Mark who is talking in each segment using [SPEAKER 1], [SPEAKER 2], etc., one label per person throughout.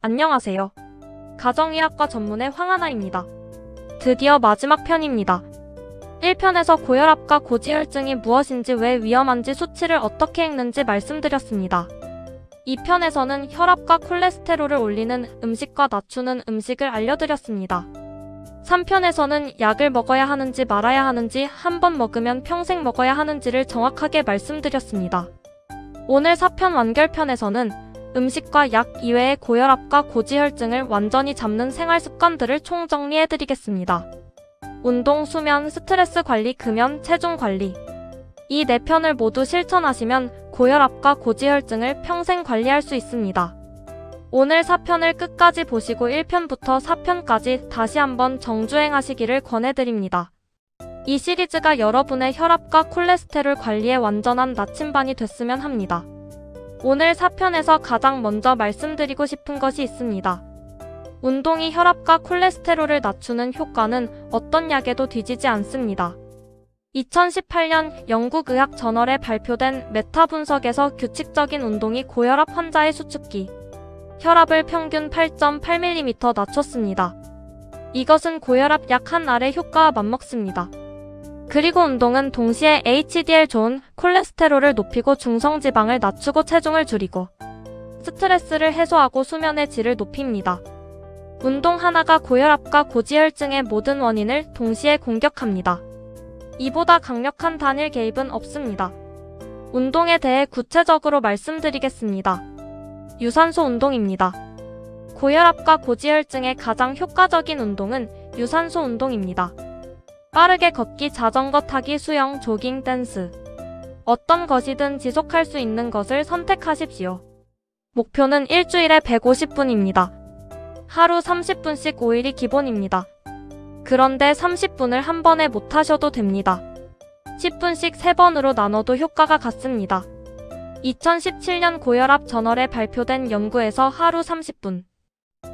[SPEAKER 1] 안녕하세요. 가정의학과 전문의 황하나입니다. 드디어 마지막 편입니다. 1편에서 고혈압과 고지혈증이 무엇인지 왜 위험한지 수치를 어떻게 읽는지 말씀드렸습니다. 2편에서는 혈압과 콜레스테롤을 올리는 음식과 낮추는 음식을 알려드렸습니다. 3편에서는 약을 먹어야 하는지 말아야 하는지, 한 번 먹으면 평생 먹어야 하는지를 정확하게 말씀드렸습니다. 오늘 4편 완결편에서는 음식과 약 이외의 고혈압과 고지혈증을 완전히 잡는 생활 습관들을 총정리해드리겠습니다. 운동, 수면, 스트레스 관리, 금연, 체중 관리. 이 4편을 모두 실천하시면 고혈압과 고지혈증을 평생 관리할 수 있습니다. 오늘 4편을 끝까지 보시고 1편부터 4편까지 다시 한번 정주행하시기를 권해드립니다. 이 시리즈가 여러분의 혈압과 콜레스테롤 관리에 완전한 나침반이 됐으면 합니다. 오늘 4편에서 가장 먼저 말씀드리고 싶은 것이 있습니다. 운동이 혈압과 콜레스테롤을 낮추는 효과는 어떤 약에도 뒤지지 않습니다. 2018년 영국 의학 저널에 발표된 메타 분석에서 규칙적인 운동이 고혈압 환자의 수축기 혈압을 평균 8.8mm 낮췄습니다. 이것은 고혈압 약 한 알의 효과와 맞먹습니다. 그리고 운동은 동시에 HDL 좋은 콜레스테롤을 높이고 중성지방을 낮추고 체중을 줄이고 스트레스를 해소하고 수면의 질을 높입니다. 운동 하나가 고혈압과 고지혈증의 모든 원인을 동시에 공격합니다. 이보다 강력한 단일 개입은 없습니다. 운동에 대해 구체적으로 말씀드리겠습니다. 유산소 운동입니다. 고혈압과 고지혈증의 가장 효과적인 운동은 유산소 운동입니다. 빠르게 걷기, 자전거 타기, 수영, 조깅, 댄스. 어떤 것이든 지속할 수 있는 것을 선택하십시오. 목표는 일주일에 150분입니다. 하루 30분씩 5일이 기본입니다. 그런데 30분을 한 번에 못 하셔도 됩니다. 10분씩 3번으로 나눠도 효과가 같습니다. 2017년 고혈압 저널에 발표된 연구에서 하루 30분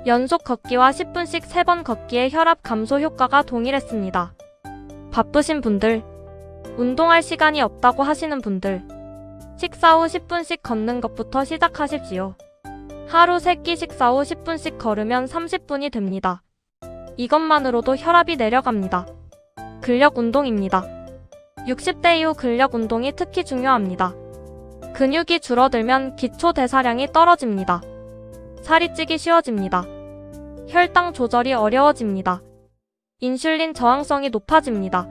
[SPEAKER 1] 연속 걷기와 10분씩 3번 걷기의 혈압 감소 효과가 동일했습니다. 바쁘신 분들, 운동할 시간이 없다고 하시는 분들, 식사 후 10분씩 걷는 것부터 시작하십시오. 하루 3끼 식사 후 10분씩 걸으면 30분이 됩니다. 이것만으로도 혈압이 내려갑니다. 근력 운동입니다. 60대 이후 근력 운동이 특히 중요합니다. 근육이 줄어들면 기초 대사량이 떨어집니다. 살이 찌기 쉬워집니다. 혈당 조절이 어려워집니다. 인슐린 저항성이 높아집니다.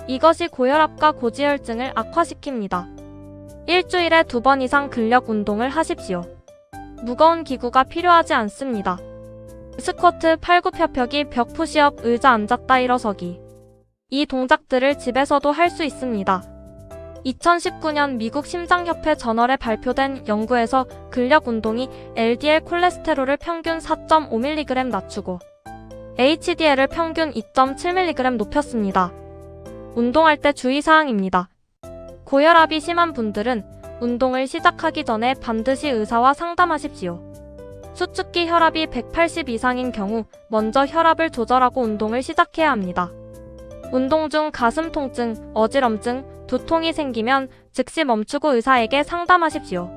[SPEAKER 1] 이것이 고혈압과 고지혈증을 악화시킵니다. 일주일에 2번 이상 근력 운동을 하십시오. 무거운 기구가 필요하지 않습니다. 스쿼트, 팔굽혀펴기, 벽 푸시업, 의자 앉았다 일어서기. 이 동작들을 집에서도 할 수 있습니다. 2019년 미국 심장협회 저널에 발표된 연구에서 근력 운동이 LDL 콜레스테롤을 평균 4.5mg 낮추고 HDL을 평균 2.7mg 높였습니다. 운동할 때 주의사항입니다. 고혈압이 심한 분들은 운동을 시작하기 전에 반드시 의사와 상담하십시오. 수축기 혈압이 180 이상인 경우 먼저 혈압을 조절하고 운동을 시작해야 합니다. 운동 중 가슴 통증, 어지럼증, 두통이 생기면 즉시 멈추고 의사에게 상담하십시오.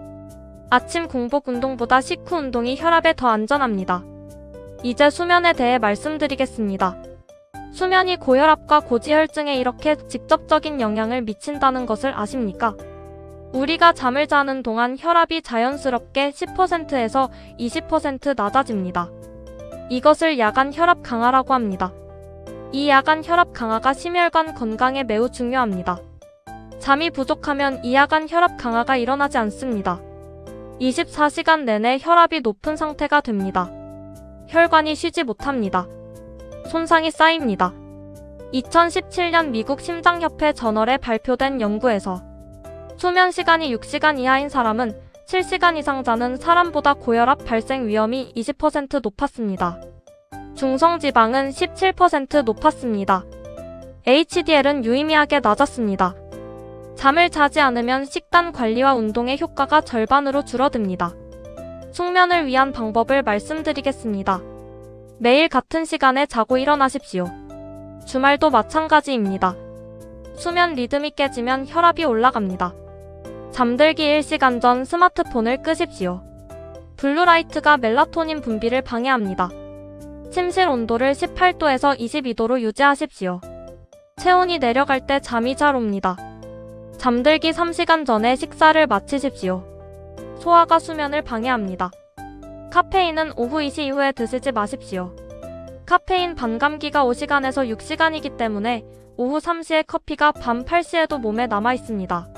[SPEAKER 1] 아침 공복 운동보다 식후 운동이 혈압에 더 안전합니다. 이제 수면에 대해 말씀드리겠습니다. 수면이 고혈압과 고지혈증에 이렇게 직접적인 영향을 미친다는 것을 아십니까? 우리가 잠을 자는 동안 혈압이 자연스럽게 10%에서 20% 낮아집니다. 이것을 야간 혈압 강화라고 합니다. 이 야간 혈압 강화가 심혈관 건강에 매우 중요합니다. 잠이 부족하면 이 야간 혈압 강화가 일어나지 않습니다. 24시간 내내 혈압이 높은 상태가 됩니다. 혈관이 쉬지 못합니다. 손상이 쌓입니다. 2017년 미국 심장협회 저널에 발표된 연구에서 수면 시간이 6시간 이하인 사람은 7시간 이상 자는 사람보다 고혈압 발생 위험이 20% 높았습니다. 중성지방은 17% 높았습니다. HDL은 유의미하게 낮았습니다. 잠을 자지 않으면 식단 관리와 운동의 효과가 절반으로 줄어듭니다. 숙면을 위한 방법을 말씀드리겠습니다. 매일 같은 시간에 자고 일어나십시오. 주말도 마찬가지입니다. 수면 리듬이 깨지면 혈압이 올라갑니다. 잠들기 1시간 전 스마트폰을 끄십시오. 블루라이트가 멜라토닌 분비를 방해합니다. 침실 온도를 18도에서 22도로 유지하십시오. 체온이 내려갈 때 잠이 잘 옵니다. 잠들기 3시간 전에 식사를 마치십시오. 소화가 수면을 방해합니다. 카페인은 오후 2시 이후에 드시지 마십시오. 카페인 반감기가 5시간에서 6시간이기 때문에 오후 3시에 커피가 밤 8시에도 몸에 남아 있습니다.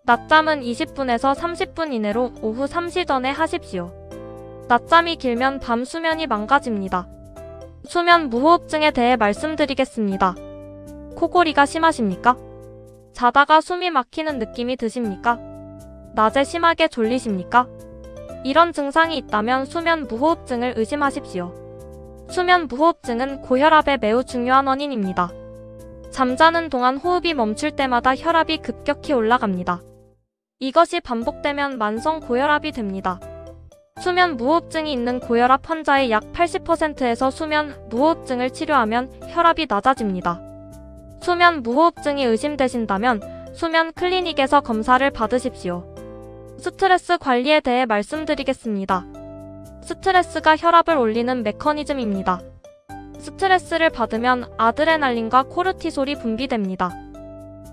[SPEAKER 1] 낮잠은 20분에서 30분 이내로 오후 3시 전에 하십시오. 낮잠이 길면 밤 수면이 망가집니다. 수면 무호흡증에 대해 말씀드리겠습니다. 코골이가 심하십니까? 자다가 숨이 막히는 느낌이 드십니까? 낮에 심하게 졸리십니까? 이런 증상이 있다면 수면 무호흡증을 의심하십시오. 수면 무호흡증은 고혈압의 매우 중요한 원인입니다. 잠자는 동안 호흡이 멈출 때마다 혈압이 급격히 올라갑니다. 이것이 반복되면 만성 고혈압이 됩니다. 수면 무호흡증이 있는 고혈압 환자의 약 80%에서 수면 무호흡증을 치료하면 혈압이 낮아집니다. 수면 무호흡증이 의심되신다면 수면 클리닉에서 검사를 받으십시오. 스트레스 관리에 대해 말씀드리겠습니다. 스트레스가 혈압을 올리는 메커니즘입니다. 스트레스를 받으면 아드레날린과 코르티솔이 분비됩니다.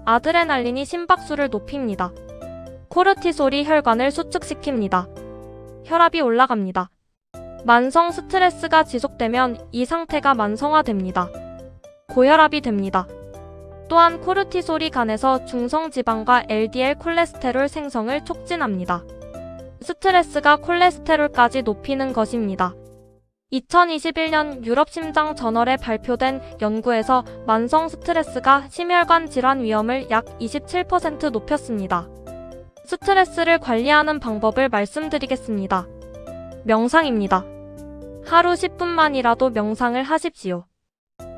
[SPEAKER 1] 아드레날린이 심박수를 높입니다. 코르티솔이 혈관을 수축시킵니다. 혈압이 올라갑니다. 만성 스트레스가 지속되면 이 상태가 만성화됩니다. 고혈압이 됩니다. 또한 코르티솔이 간에서 중성지방과 LDL 콜레스테롤 생성을 촉진합니다. 스트레스가 콜레스테롤까지 높이는 것입니다. 2021년 유럽 심장 저널에 발표된 연구에서 만성 스트레스가 심혈관 질환 위험을 약 27% 높였습니다. 스트레스를 관리하는 방법을 말씀드리겠습니다. 명상입니다. 하루 10분만이라도 명상을 하십시오.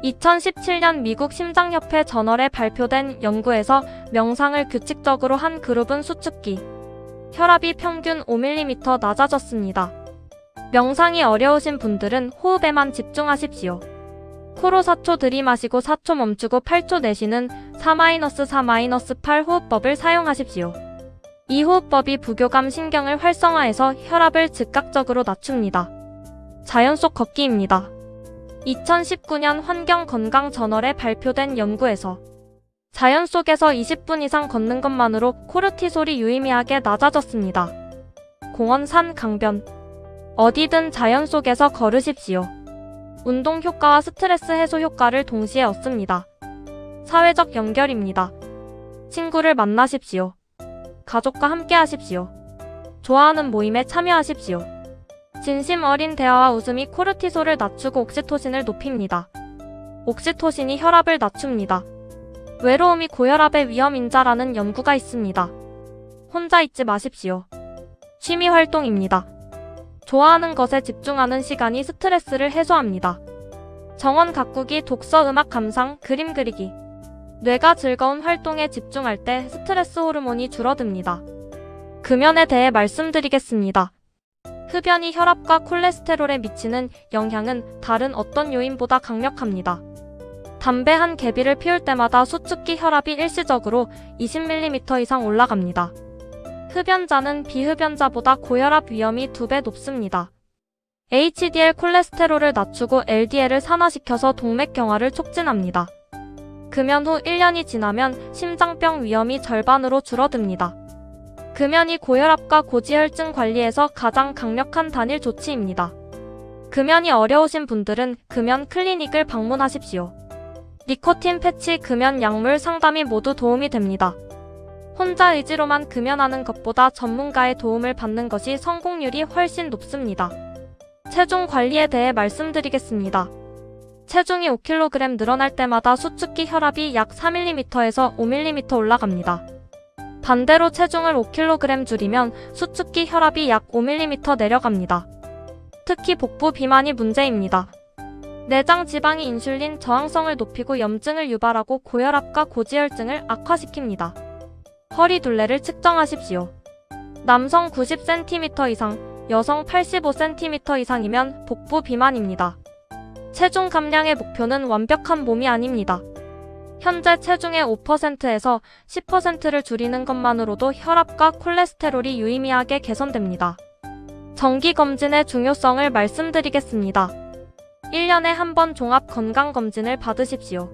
[SPEAKER 1] 2017년 미국 심장협회 저널에 발표된 연구에서 명상을 규칙적으로 한 그룹은 수축기, 혈압이 평균 5mm 낮아졌습니다. 명상이 어려우신 분들은 호흡에만 집중하십시오. 코로 4초 들이마시고 4초 멈추고 8초 내쉬는 4-4-8 호흡법을 사용하십시오. 이 호흡법이 부교감 신경을 활성화해서 혈압을 즉각적으로 낮춥니다. 자연 속 걷기입니다. 2019년 환경건강저널에 발표된 연구에서 자연 속에서 20분 이상 걷는 것만으로 코르티솔이 유의미하게 낮아졌습니다. 공원, 산, 강변, 어디든 자연 속에서 걸으십시오. 운동 효과와 스트레스 해소 효과를 동시에 얻습니다. 사회적 연결입니다. 친구를 만나십시오. 가족과 함께 하십시오. 좋아하는 모임에 참여하십시오. 진심 어린 대화와 웃음이 코르티솔을 낮추고 옥시토신을 높입니다. 옥시토신이 혈압을 낮춥니다. 외로움이 고혈압의 위험 인자라는 연구가 있습니다. 혼자 있지 마십시오. 취미 활동입니다. 좋아하는 것에 집중하는 시간이 스트레스를 해소합니다. 정원 가꾸기, 독서, 음악 감상, 그림 그리기. 뇌가 즐거운 활동에 집중할 때 스트레스 호르몬이 줄어듭니다. 금연에 대해 말씀드리겠습니다. 흡연이 혈압과 콜레스테롤에 미치는 영향은 다른 어떤 요인보다 강력합니다. 담배 한 개비를 피울 때마다 수축기 혈압이 일시적으로 20mm 이상 올라갑니다. 흡연자는 비흡연자보다 고혈압 위험이 2배 높습니다. HDL 콜레스테롤을 낮추고 LDL을 산화시켜서 동맥경화를 촉진합니다. 금연 후 1년이 지나면 심장병 위험이 절반으로 줄어듭니다. 금연이 고혈압과 고지혈증 관리에서 가장 강력한 단일 조치입니다. 금연이 어려우신 분들은 금연 클리닉을 방문하십시오. 니코틴 패치, 금연 약물 상담이 모두 도움이 됩니다. 혼자 의지로만 금연하는 것보다 전문가의 도움을 받는 것이 성공률이 훨씬 높습니다. 체중 관리에 대해 말씀드리겠습니다. 체중이 5kg 늘어날 때마다 수축기 혈압이 약 4mm에서 5mm 올라갑니다. 반대로 체중을 5kg 줄이면 수축기 혈압이 약 5mm 내려갑니다. 특히 복부 비만이 문제입니다. 내장 지방이 인슐린 저항성을 높이고 염증을 유발하고 고혈압과 고지혈증을 악화시킵니다. 허리 둘레를 측정하십시오. 남성 90cm 이상, 여성 85cm 이상이면 복부 비만입니다. 체중 감량의 목표는 완벽한 몸이 아닙니다. 현재 체중의 5%에서 10%를 줄이는 것만으로도 혈압과 콜레스테롤이 유의미하게 개선됩니다. 정기검진의 중요성을 말씀드리겠습니다. 1년에 한 번 종합 건강검진을 받으십시오.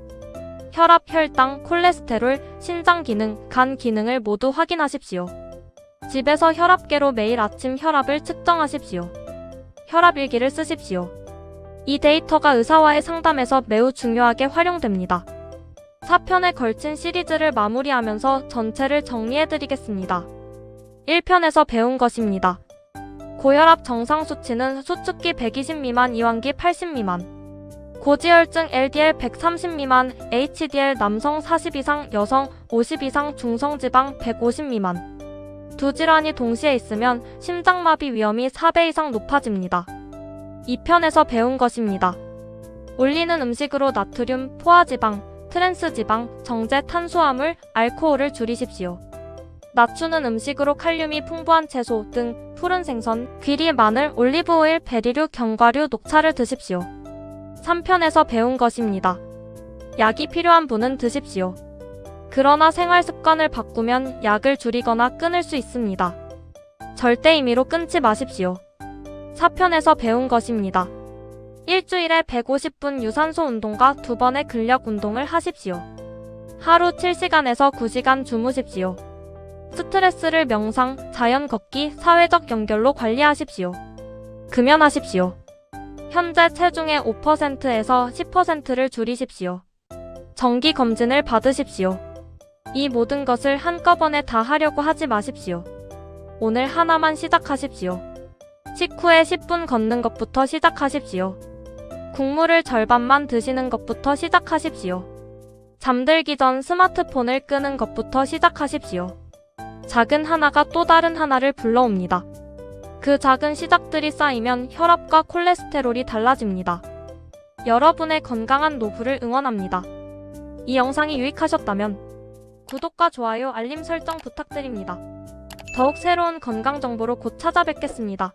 [SPEAKER 1] 혈압, 혈당, 콜레스테롤, 신장 기능, 간 기능을 모두 확인하십시오. 집에서 혈압계로 매일 아침 혈압을 측정하십시오. 혈압일기를 쓰십시오. 이 데이터가 의사와의 상담에서 매우 중요하게 활용됩니다. 4편에 걸친 시리즈를 마무리하면서 전체를 정리해드리겠습니다. 1편에서 배운 것입니다. 고혈압 정상 수치는 수축기 120 미만, 이완기 80 미만. 고지혈증 LDL 130 미만, HDL 남성 40 이상, 여성 50 이상, 중성지방 150 미만. 두 질환이 동시에 있으면 심장마비 위험이 4배 이상 높아집니다. 2편에서 배운 것입니다. 올리는 음식으로 나트륨, 포화지방, 트랜스지방, 정제, 탄수화물, 알코올을 줄이십시오. 낮추는 음식으로 칼륨이 풍부한 채소 등 푸른 생선, 귀리, 마늘, 올리브오일, 베리류, 견과류, 녹차를 드십시오. 3편에서 배운 것입니다. 약이 필요한 분은 드십시오. 그러나 생활 습관을 바꾸면 약을 줄이거나 끊을 수 있습니다. 절대 임의로 끊지 마십시오. 4편에서 배운 것입니다. 일주일에 150분 유산소 운동과 2번의 근력 운동을 하십시오. 하루 7시간에서 9시간 주무십시오. 스트레스를 명상, 자연 걷기, 사회적 연결로 관리하십시오. 금연하십시오. 현재 체중의 5%에서 10%를 줄이십시오. 정기 검진을 받으십시오. 이 모든 것을 한꺼번에 다 하려고 하지 마십시오. 오늘 하나만 시작하십시오. 식후에 10분 걷는 것부터 시작하십시오. 국물을 절반만 드시는 것부터 시작하십시오. 잠들기 전 스마트폰을 끄는 것부터 시작하십시오. 작은 하나가 또 다른 하나를 불러옵니다. 그 작은 시작들이 쌓이면 혈압과 콜레스테롤이 달라집니다. 여러분의 건강한 노후를 응원합니다. 이 영상이 유익하셨다면 구독과 좋아요, 알림 설정 부탁드립니다. 더욱 새로운 건강 정보로 곧 찾아뵙겠습니다.